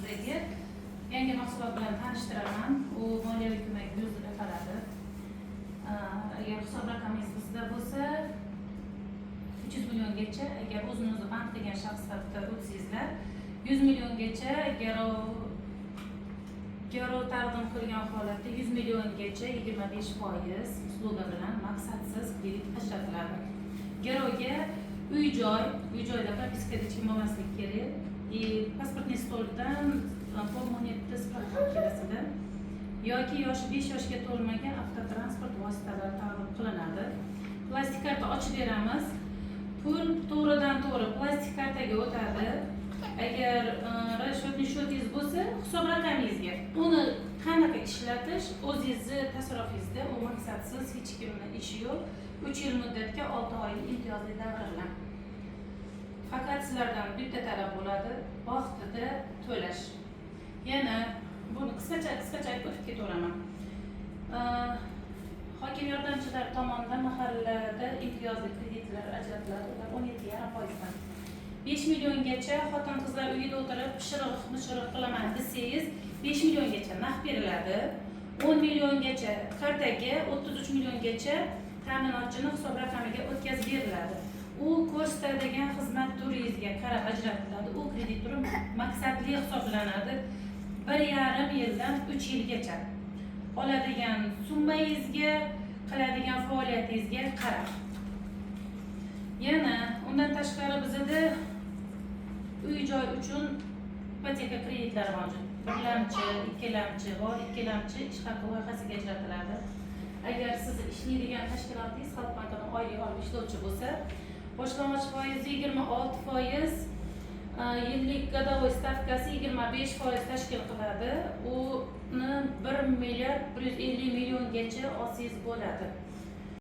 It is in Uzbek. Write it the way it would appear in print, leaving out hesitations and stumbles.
sizdagi yangi mahsulot bilan tanishtiraman. U moliyaviy ko'mak 100 lira qoladi. Agar hisob raqamingiz bizda bo'lsa 300 milliongacha, agar o'zini-o'zi band qilgan shaxs sifatida o'tsangizlar 100 milliongacha garov taqdim qilgan holatda 100 milliongacha 25% uslubi bilan maqsadsiz kredit ajratiladi. Garovga uy-joyda propiskada hech kim bo'lmasligi kerak. Pasportning stolidan pol moneta spravka kelasida yoki yoshi 5 yoshga to'lmagan avtotransport vositalari taqdim qilinadi. Plastik karta ochib beramiz. Pul to'g'ridan-to'g'ri plastik kartaga o'tadi. Agar расчетный счетingiz bo'lsa, hisob raqamingizga uni qanaqa ishlatish o'zingizni tasarrufingizda, u maqsadsiz, hech kimning ishi yo'q. 3 yil muddatga 6 oylik imtiyozli davra bilan. Faqat sizlardan bitta talab bo'ladi, vaqtida to'lash. Yana buni qisqacha aytib o'tib ketaveraman. Hokim yordamchilari tomonidan mahallada imtiyozli kreditlar ajratiladi. Ular 17,5%dan 5 milliongacha xotin-qizlar uyida o'tirib pishiriq qilaman desangiz 5 milliongacha naqd beriladi. 10 milliongacha kartaga, 33 milliongacha ta'minotchining hisob raqamiga o'tkazib beriladi. U ko'rsatadigan xizmat turingizga qarab ajratiladi. U kredit turi maqsadli hisoblanadi. 1,5 yildan 3 yilgacha. Oladigan summangizga, qiladigan faoliyatingizga qarab. Yana undan tashqari bizda uy-joy uchun ipoteka kreditlari mavjud. Birlamchi, ikkilamchi va ikkilamchi ish haqi loyihasiga ajratiladi. Agar siz ishlaydigan tashkilotingiz Xalq bankidan oylik olib ishlovchi bo'lsa, boshlang'ich foizi 26%, yillik godovoy stavkasi 25% tashkil qiladi. Uni 1,150 milliongacha olsangiz bo'ladi.